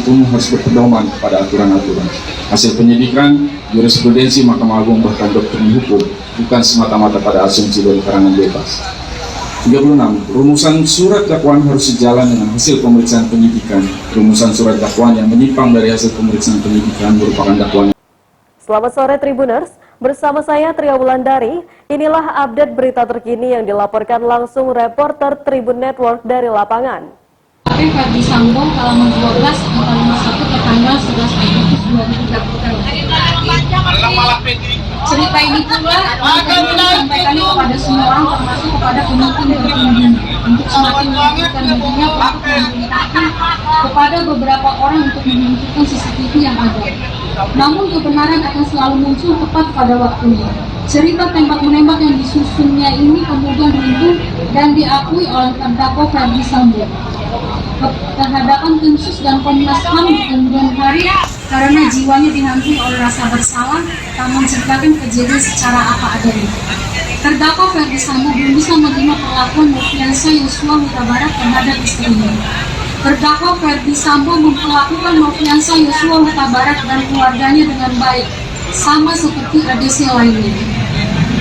penuntut umum harus berpedoman kepada aturan-aturan. Hasil penyidikan, jurisprudensi Mahkamah Agung bahkan doktrin hukum bukan semata-mata pada asumsi dari karangan bebas. 36. Rumusan surat dakwaan harus sejalan dengan hasil pemeriksaan penyidikan. Rumusan surat dakwaan yang menyimpang dari hasil pemeriksaan penyidikan merupakan dakwaan. Selamat sore Tribuners, bersama saya Tria Wulandari. Inilah update berita terkini yang dilaporkan langsung reporter Tribun Network dari lapangan. Ferdi Sambo halaman 12 angka 51 ke tanggal 11 Agustus 2023. Cerita ini pula disampaikan kepada semua orang termasuk kepada pemimpin tertinggi untuk semakin menunjukkan dirinya untuk memerintahkan kepada beberapa orang untuk menunjukkan CCTV yang ada. Namun kebenaran akan selalu muncul tepat pada waktunya. Cerita tembak-menembak yang disusunnya ini kemudian runtuh dan diakui oleh terdakwa Ferdi Sambo. Kehadapan tim sus dan Komnas HAM kemudian hari karena jiwanya dihantui oleh rasa bersalah, tak menceritakan kejadian secara apa adanya. Terdakwa Ferdi Sambo belum bisa menerima perlakuan Nofriansah Yosua Huta Barat terhadap istrinya. Terdakwa Ferdi Sambo memperlakukan Nofriansah Yosua Huta Barat dan keluarganya dengan baik, sama seperti ADC lainnya.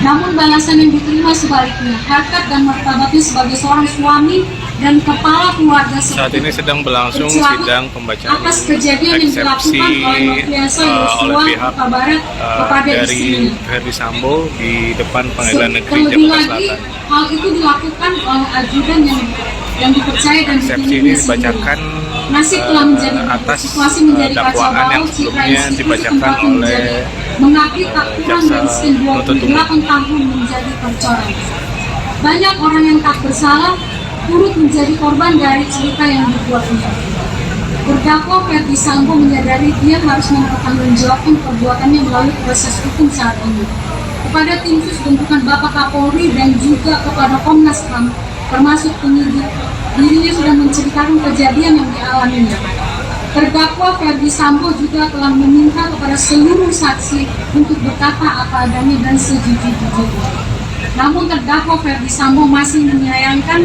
Namun balasan yang diterima sebaliknya, harkat dan martabatnya sebagai seorang suami dan kepala keluarga saat ini sedang berlangsung sidang pembacaan atas kejadian yang dilakukan oleh Nofriansah Yosua Huta Barat kepada dari istrinya. Ferdi Sambo di depan Pengadilan Negeri Terlebih Jakarta lagi, Selatan. hal itu dilakukan oleh ajudan yang dipercaya dan Eksepsi ini dibacakan nasib telah menjadi atas situasi menjadi kacau dakwaan yang balau, citra sebelumnya institusi dibacakan tempatnya oleh menjadi mengabdi tak kurang jaksa dari sekian penuntut umum. 28 tahun menjadi percorong. Banyak orang yang tak bersalah turut menjadi korban dari cerita yang dibuat itu. Terdakwa Ferdi Sambo menyadari dia harus mempertanggungjawabkan perbuatannya melalui proses hukum saat ini. Kepada tim sus bentukan Bapak Kapolri dan juga kepada Komnas HAM, termasuk penyidik, dirinya sudah menceritakan kejadian yang dialaminya. Terdakwa Ferdi Sambo juga telah meminta kepada seluruh saksi untuk berkata apa adanya dan sejujur-jujurnya. Namun terdakwa Ferdi Sambo masih menyayangkan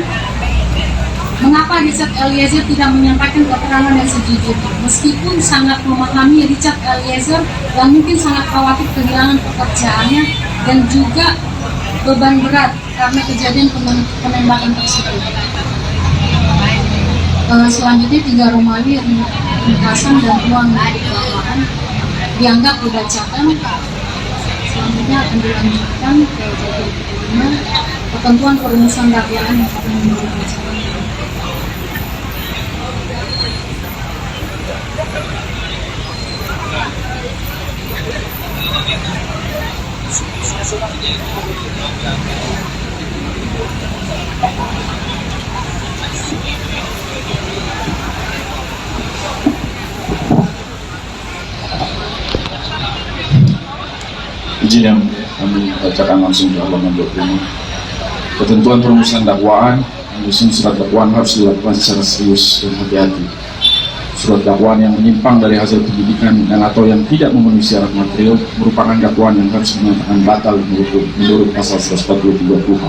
mengapa Richard Eliezer tidak menyampaikan keterangan yang sejujurnya. Meskipun sangat memahami Richard Eliezer yang mungkin sangat khawatir kehilangan pekerjaannya dan juga beban berat karena kejadian penembakan tersebut. Selanjutnya 3 Romawi ringkasan dan uang dakwaan dianggap dibacakan. Selanjutnya akan dilanjutkan ke bagian kelima, ketentuan perumusan dakwaan yang akan dibacakan. Izin yang kami bacakan langsung di halaman 25. Ketentuan perumusan dakwaan, menyusun surat dakwaan harus dilakukan secara serius dan hati-hati. Surat dakwaan yang menyimpang dari hasil penyidikan dan atau yang tidak memenuhi syarat material merupakan dakwaan yang harus dinyatakan batal menurut pasal 143 KUHP.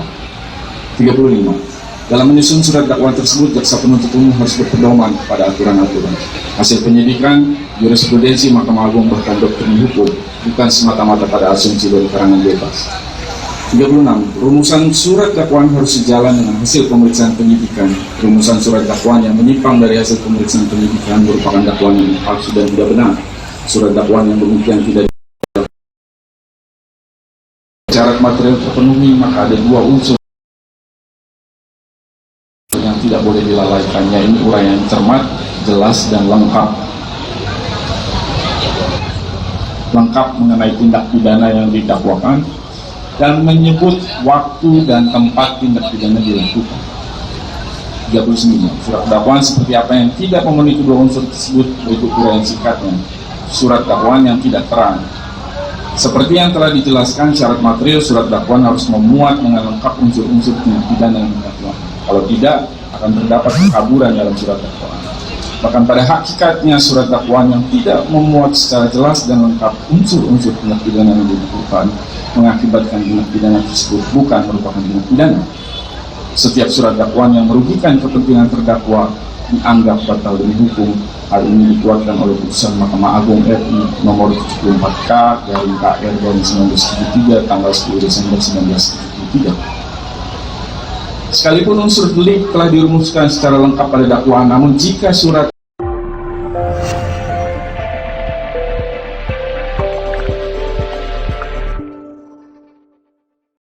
35. Dalam menyusun surat dakwaan tersebut, jaksa penuntut umum harus berpedoman kepada aturan-aturan. Hasil penyidikan, jurisprudensi Mahkamah Agung bahkan doktrin hukum bukan semata-mata pada asumsi dari karangan bebas. 36. Rumusan surat dakwaan harus sejalan dengan hasil pemeriksaan penyidikan. Rumusan surat dakwaan yang menyimpang dari hasil pemeriksaan penyidikan merupakan dakwaan yang palsu dan tidak benar. Surat dakwaan yang demikian tidak syarat material terpenuhi, maka ada 2 unsur yang tidak boleh dilalaikannya. Ini uraian cermat, jelas, dan lengkap mengenai tindak pidana yang didakwakan dan menyebut waktu dan tempat tindak pidana dilakukan. 39. Surat dakwaan seperti apa yang tidak memenuhi kedua unsur tersebut berikut uraian singkatnya. Surat dakwaan yang tidak terang. Seperti yang telah dijelaskan, syarat material surat dakwaan harus memuat dengan lengkap unsur-unsur tindak pidana yang didakwakan. Kalau tidak, akan terdapat kekaburan dalam surat dakwaan. Bahkan pada hakikatnya surat dakwaan yang tidak memuat secara jelas dan lengkap unsur-unsur tindak pidana yang didakwakan mengakibatkan tindak pidana tersebut bukan merupakan tindak pidana. Setiap surat dakwaan yang merugikan kepentingan terdakwa dianggap batal demi hukum. Hal ini dikuatkan oleh putusan Mahkamah Agung RI nomor 74K garing KR garing 1973 tanggal 10 Desember 1973. Sekalipun unsur delik telah dirumuskan secara lengkap pada dakwaan, namun jika surat